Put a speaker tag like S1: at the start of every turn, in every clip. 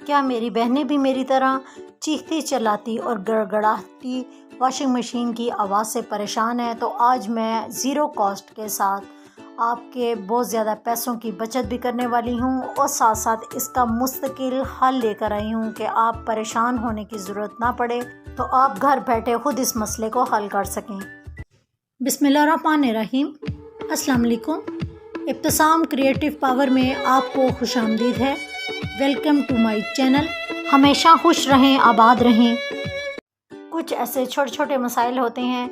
S1: क्या मेरी बहनें भी मेरी तरह चीखती चिल्लाती और गड़गड़ाती वॉशिंग मशीन की आवाज़ से परेशान है? तो आज मैं ज़ीरो कॉस्ट के साथ आपके बहुत ज़्यादा पैसों की बचत भी करने वाली हूँ और साथ साथ इसका मुस्तकिल हल लेकर आई हूँ कि आप परेशान होने की ज़रूरत ना पड़े, तो आप घर बैठे खुद इस मसले को हल कर सकें। बिस्मिल्लाहिर्रहमानिर्रहीम। अस्सलाम वालेकुम। इब्तिसाम क्रिएटिव पावर में आपको खुशामदीद है। Welcome to my channel. हमेशा खुश रहें, आबाद रहें। कुछ ऐसे छोटे छोटे मसाइल होते हैं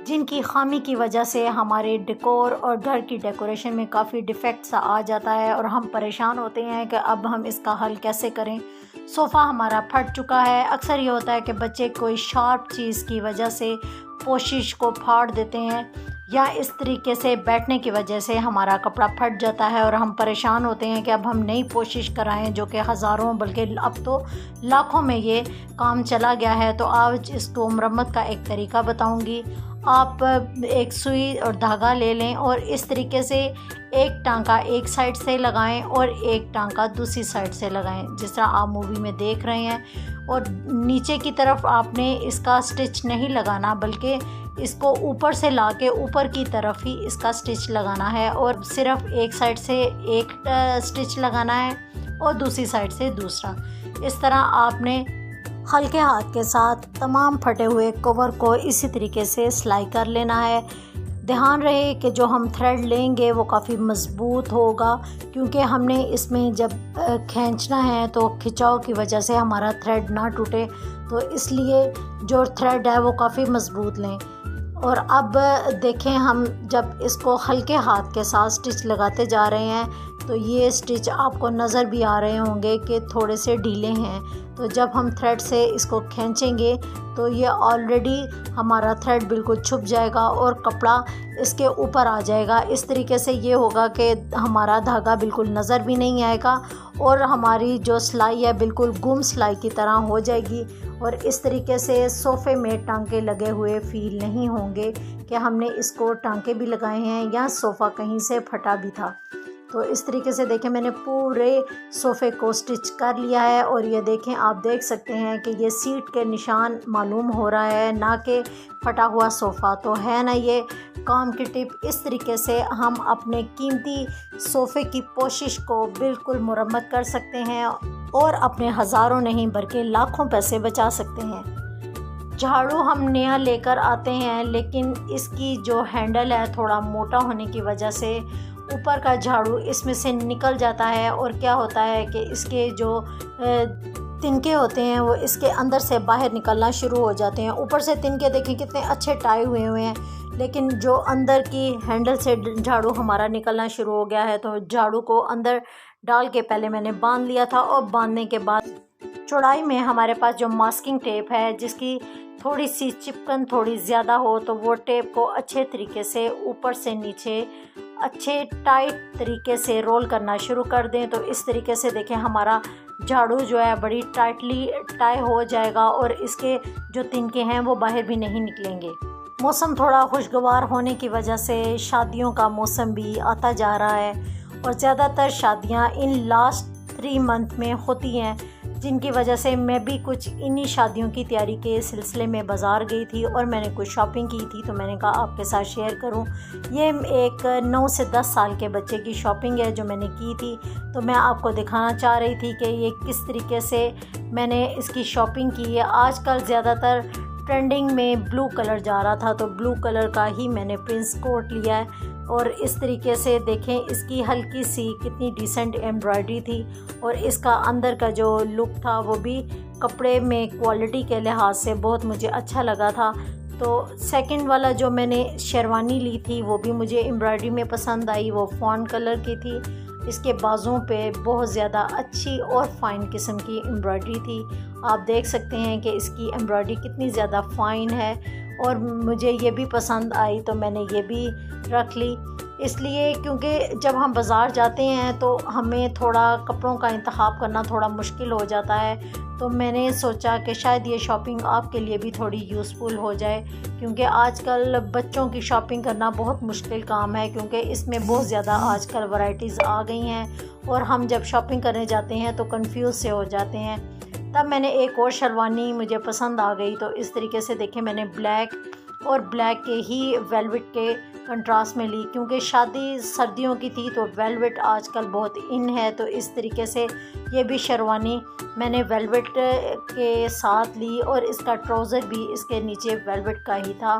S1: जिनकी खामी की वजह से हमारे डेकोर और घर की डेकोरेशन में काफ़ी डिफेक्ट सा आ जाता है और हम परेशान होते हैं कि अब हम इसका हल कैसे करें। सोफ़ा हमारा फट चुका है। अक्सर ये होता है कि बच्चे कोई शार्प चीज़ की वजह से पोशिश को फाड़ देते हैं या इस तरीके से बैठने की वजह से हमारा कपड़ा फट जाता है और हम परेशान होते हैं कि अब हम नई कोशिश कराएं, जो कि हज़ारों बल्कि अब तो लाखों में ये काम चला गया है। तो आज इसको मरम्मत का एक तरीका बताऊंगी। आप एक सुई और धागा ले लें और इस तरीके से एक टांका एक साइड से लगाएं और एक टांका दूसरी साइड से लगाएं, जिस तरह आप मूवी में देख रहे हैं। और नीचे की तरफ आपने इसका स्टिच नहीं लगाना, बल्कि इसको ऊपर से लाके ऊपर की तरफ ही इसका स्टिच लगाना है और सिर्फ एक साइड से एक स्टिच लगाना है और दूसरी साइड से दूसरा। इस तरह आपने हल्के हाथ के साथ तमाम फटे हुए कवर को इसी तरीके से सिलाई कर लेना है। ध्यान रहे कि जो हम थ्रेड लेंगे वो काफ़ी मज़बूत होगा, क्योंकि हमने इसमें जब खींचना है तो खिंचाव की वजह से हमारा थ्रेड ना टूटे, तो इसलिए जो थ्रेड है वो काफ़ी मज़बूत लें। और अब देखें, हम जब इसको हल्के हाथ के साथ स्टिच लगाते जा रहे हैं तो ये स्टिच आपको नज़र भी आ रहे होंगे कि थोड़े से ढीले हैं। तो जब हम थ्रेड से इसको खींचेंगे तो ये ऑलरेडी हमारा थ्रेड बिल्कुल छुप जाएगा और कपड़ा इसके ऊपर आ जाएगा। इस तरीके से ये होगा कि हमारा धागा बिल्कुल नज़र भी नहीं आएगा और हमारी जो सिलाई है बिल्कुल गुम सिलाई की तरह हो जाएगी। और इस तरीके से सोफ़े में टांके लगे हुए फ़ील नहीं होंगे कि हमने इसको टांके भी लगाए हैं या सोफ़ा कहीं से फटा भी था। तो इस तरीके से देखें, मैंने पूरे सोफ़े को स्टिच कर लिया है और ये देखें, आप देख सकते हैं कि ये सीट के निशान मालूम हो रहा है, ना कि फटा हुआ सोफ़ा। तो है ना ये काम की टिप। इस तरीके से हम अपने कीमती सोफ़े की पोशिश को बिल्कुल मुरम्मत कर सकते हैं और अपने हज़ारों नहीं बल्कि लाखों पैसे बचा सकते हैं। झाड़ू हम नया लेकर आते हैं, लेकिन इसकी जो हैंडल है थोड़ा मोटा होने की वजह से ऊपर का झाड़ू इसमें से निकल जाता है और क्या होता है कि इसके जो तिनके होते हैं वो इसके अंदर से बाहर निकलना शुरू हो जाते हैं। ऊपर से तिनके देखें कितने अच्छे टाई हुए हुए हैं, लेकिन जो अंदर की हैंडल से झाड़ू हमारा निकलना शुरू हो गया है। तो झाड़ू को अंदर डाल के पहले मैंने बांध लिया था और बांधने के बाद चौड़ाई में हमारे पास जो मास्किंग टेप है जिसकी थोड़ी सी चिपकन थोड़ी ज़्यादा हो, तो वो टेप को अच्छे तरीके से ऊपर से नीचे अच्छे टाइट तरीके से रोल करना शुरू कर दें। तो इस तरीके से देखें, हमारा झाड़ू जो है बड़ी टाइटली टाई हो जाएगा और इसके जो तिनके हैं वो बाहर भी नहीं निकलेंगे। मौसम थोड़ा खुशगवार होने की वजह से शादियों का मौसम भी आता जा रहा है और ज़्यादातर शादियां इन लास्ट 3 मंथ में होती हैं, जिनकी वजह से मैं भी कुछ इन्हीं शादियों की तैयारी के सिलसिले में बाज़ार गई थी और मैंने कुछ शॉपिंग की थी। तो मैंने कहा आपके साथ शेयर करूं। ये एक 9 से 10 साल के बच्चे की शॉपिंग है जो मैंने की थी। तो मैं आपको दिखाना चाह रही थी कि ये किस तरीके से मैंने इसकी शॉपिंग की है। आजकल ज़्यादातर ट्रेंडिंग में ब्लू कलर जा रहा था, तो ब्लू कलर का ही मैंने प्रिंस कोट लिया है। और इस तरीके से देखें, इसकी हल्की सी कितनी डिसेंट एम्ब्रॉयडरी थी और इसका अंदर का जो लुक था वो भी कपड़े में क्वालिटी के लिहाज से बहुत मुझे अच्छा लगा था। तो सेकंड वाला जो मैंने शेरवानी ली थी वो भी मुझे एम्ब्रॉयडरी में पसंद आई। वो फॉन कलर की थी, इसके बाजुओं पे बहुत ज़्यादा अच्छी और फ़ाइन किस्म की एम्ब्रॉयडरी थी। आप देख सकते हैं कि इसकी एम्ब्रॉयडरी कितनी ज़्यादा फ़ाइन है और मुझे ये भी पसंद आई, तो मैंने ये भी रख ली। इसलिए क्योंकि जब हम बाज़ार जाते हैं तो हमें थोड़ा कपड़ों का इंतखाब करना थोड़ा मुश्किल हो जाता है। तो मैंने सोचा कि शायद ये शॉपिंग आपके लिए भी थोड़ी यूज़फुल हो जाए, क्योंकि आजकल बच्चों की शॉपिंग करना बहुत मुश्किल काम है, क्योंकि इसमें बहुत ज़्यादा आजकल वैरायटीज़ आ गई हैं और हम जब शॉपिंग करने जाते हैं तो कंफ्यूज से हो जाते हैं। तब मैंने एक और शेरवानी मुझे पसंद आ गई, तो इस तरीके से देखें मैंने ब्लैक के ही वेलवेट के कंट्रास्ट में ली, क्योंकि शादी सर्दियों की थी तो वेलवेट आजकल बहुत इन है। तो इस तरीके से ये भी शेरवानी मैंने वेलवेट के साथ ली और इसका ट्राउज़र भी इसके नीचे वेलवेट का ही था।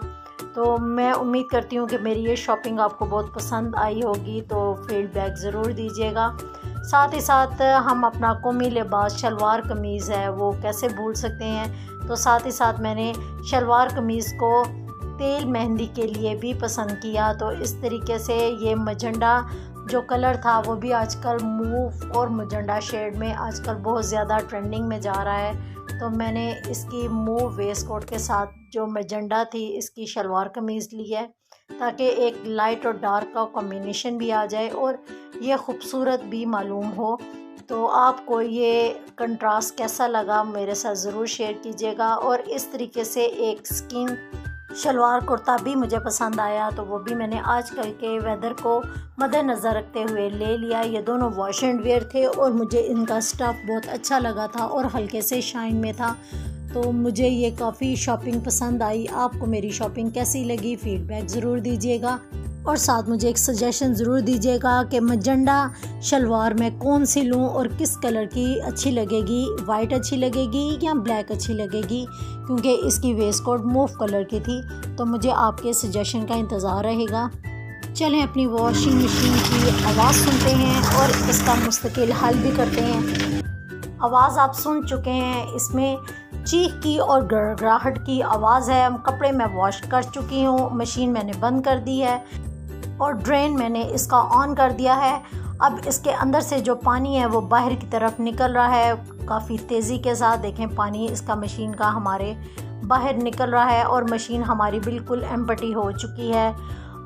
S1: तो मैं उम्मीद करती हूँ कि मेरी ये शॉपिंग आपको बहुत पसंद आई होगी, तो फीडबैक ज़रूर दीजिएगा। साथ ही साथ हम अपना कौमी लिबास शलवार कमीज़ है वो कैसे भूल सकते हैं। तो साथ ही साथ मैंने शलवार कमीज़ को तेल मेहंदी के लिए भी पसंद किया। तो इस तरीके से ये मजेंडा जो कलर था वो भी आजकल मूव और मजेंडा शेड में आजकल बहुत ज़्यादा ट्रेंडिंग में जा रहा है। तो मैंने इसकी मूव वेस्ट कोट के साथ जो मजेंडा थी इसकी शलवार कमीज़ ली है, ताकि एक लाइट और डार्क का कॉम्बिनेशन भी आ जाए और ये ख़ूबसूरत भी मालूम हो। तो आपको ये कंट्रास्ट कैसा लगा मेरे साथ ज़रूर शेयर कीजिएगा। और इस तरीके से एक स्किन शलवार कुर्ता भी मुझे पसंद आया, तो वो भी मैंने आजकल के वेदर को मद्देनज़र रखते हुए ले लिया। ये दोनों वॉश एंड वेयर थे और मुझे इनका स्टफ़ बहुत अच्छा लगा था और हल्के से शाइन में था। तो मुझे ये काफ़ी शॉपिंग पसंद आई। आपको मेरी शॉपिंग कैसी लगी फीडबैक ज़रूर दीजिएगा और साथ मुझे एक सजेशन ज़रूर दीजिएगा कि मजेंडा शलवार में कौन सी लूँ और किस कलर की अच्छी लगेगी, वाइट अच्छी लगेगी या ब्लैक अच्छी लगेगी, क्योंकि इसकी वेस्ट कोट मूव कलर की थी। तो मुझे आपके सजेशन का इंतज़ार रहेगा। चलें अपनी वॉशिंग मशीन की आवाज़ सुनते हैं और इसका मुस्तकिल हल भी करते हैं। आवाज़ आप सुन चुके हैं, इसमें चीख की और गड़गड़ाहट की आवाज़ है। कपड़े मैं वॉश कर चुकी हूँ, मशीन मैंने बंद कर दी है और ड्रेन मैंने इसका ऑन कर दिया है। अब इसके अंदर से जो पानी है वो बाहर की तरफ निकल रहा है काफ़ी तेज़ी के साथ। देखें पानी इसका मशीन का हमारे बाहर निकल रहा है और मशीन हमारी बिल्कुल एम्प्टी हो चुकी है।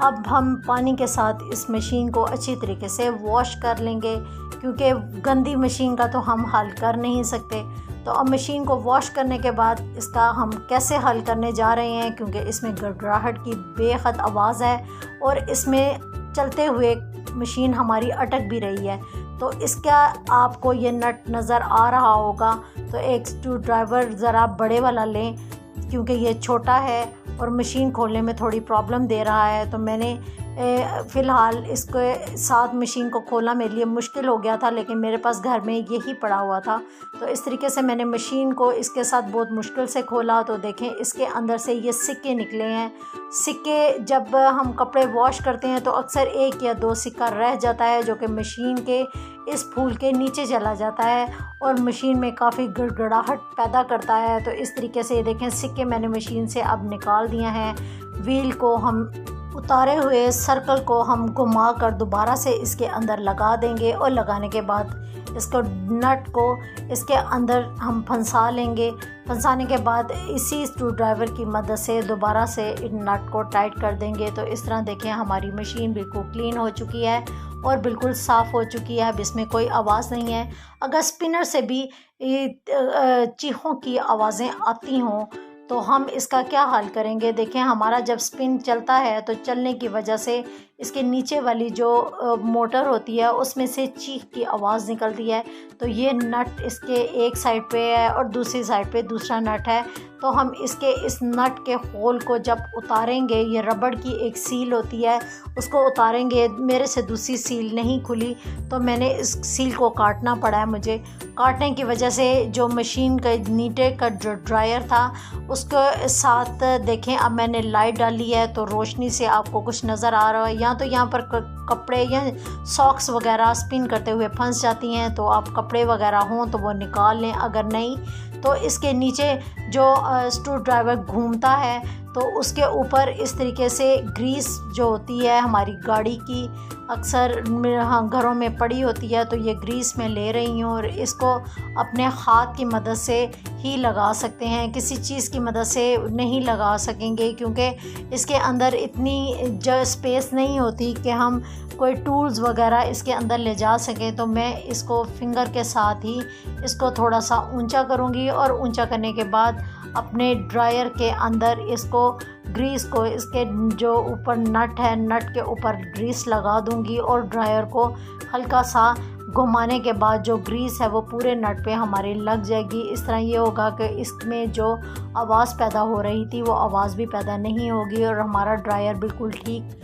S1: अब हम पानी के साथ इस मशीन को अच्छी तरीके से वॉश कर लेंगे, क्योंकि गंदी मशीन का तो हम हल कर नहीं सकते। तो अब मशीन को वॉश करने के बाद इसका हम कैसे हल करने जा रहे हैं, क्योंकि इसमें गड़गड़ाहट की बेहद आवाज़ है और इसमें चलते हुए मशीन हमारी अटक भी रही है। तो इसका आपको ये नट नज़र आ रहा होगा, तो एक स्क्रू ड्राइवर ज़रा बड़े वाला लें, क्योंकि ये छोटा है और मशीन खोलने में थोड़ी प्रॉब्लम दे रहा है। तो मैंने फ़िलहाल इसके साथ मशीन को खोलना मेरे लिए मुश्किल हो गया था, लेकिन मेरे पास घर में यही पड़ा हुआ था। तो इस तरीके से मैंने मशीन को इसके साथ बहुत मुश्किल से खोला। तो देखें इसके अंदर से ये सिक्के निकले हैं। सिक्के जब हम कपड़े वॉश करते हैं तो अक्सर 1 या 2 सिक्का रह जाता है, जो कि मशीन के इस फूल के नीचे चला जाता है और मशीन में काफ़ी गड़गड़ाहट पैदा करता है। तो इस तरीके से देखें सिक्के मैंने मशीन से अब निकाल दिए हैं। व्हील को हम उतारे हुए सर्कल को हम घुमा कर दोबारा से इसके अंदर लगा देंगे और लगाने के बाद इसको नट को इसके अंदर हम फंसा लेंगे। फंसाने के बाद इसी स्क्रू ड्राइवर की मदद से दोबारा से इन नट को टाइट कर देंगे। तो इस तरह देखें हमारी मशीन बिल्कुल क्लीन हो चुकी है और बिल्कुल साफ़ हो चुकी है। अब इसमें कोई आवाज़ नहीं है। अगर स्पिनर से भी चीखों की आवाज़ें आती हों तो हम इसका क्या हल करेंगे। देखें हमारा जब स्पिन चलता है तो चलने की वजह से इसके नीचे वाली जो मोटर होती है उसमें से चीख की आवाज़ निकलती है। तो ये नट इसके एक साइड पे है और दूसरी साइड पे दूसरा नट है। तो हम इसके इस नट के होल को जब उतारेंगे, ये रबड़ की एक सील होती है उसको उतारेंगे। मेरे से दूसरी सील नहीं खुली तो मैंने इस सील को काटना पड़ा है। मुझे काटने की वजह से जो मशीन का नीचे का जो ड्रायर था उसके साथ देखें अब मैंने लाइट डाली है तो रोशनी से आपको कुछ नज़र आ रहा है। या तो यहाँ पर कपड़े या सॉक्स वगैरह स्पिन करते हुए फंस जाती हैं, तो आप कपड़े वगैरह हों तो वो निकाल लें। अगर नहीं तो इसके नीचे जो स्क्रू ड्राइवर घूमता है तो उसके ऊपर इस तरीके से ग्रीस जो होती है हमारी गाड़ी की अक्सर घरों में पड़ी होती है, तो ये ग्रीस में ले रही हूँ और इसको अपने हाथ की मदद से ही लगा सकते हैं, किसी चीज़ की मदद से नहीं लगा सकेंगे क्योंकि इसके अंदर इतनी जो स्पेस नहीं होती कि हम कोई टूल्स वगैरह इसके अंदर ले जा सकें। तो मैं इसको फिंगर के साथ ही इसको थोड़ा सा ऊंचा करूँगी और ऊंचा करने के बाद अपने ड्रायर के अंदर इसको ग्रीस को इसके जो ऊपर नट है नट के ऊपर ग्रीस लगा दूंगी और ड्रायर को हल्का सा घुमाने के बाद जो ग्रीस है वो पूरे नट पे हमारे लग जाएगी। इस तरह ये होगा कि इसमें जो आवाज़ पैदा हो रही थी वो आवाज़ भी पैदा नहीं होगी और हमारा ड्रायर बिल्कुल ठीक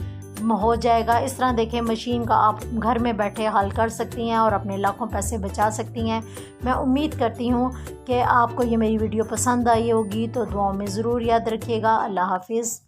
S1: हो जाएगा। इस तरह देखें, मशीन का आप घर में बैठे हल कर सकती हैं और अपने लाखों पैसे बचा सकती हैं। मैं उम्मीद करती हूँ कि आपको ये मेरी वीडियो पसंद आई होगी, तो दुआओं में ज़रूर याद रखिएगा। अल्लाह हाफिज़।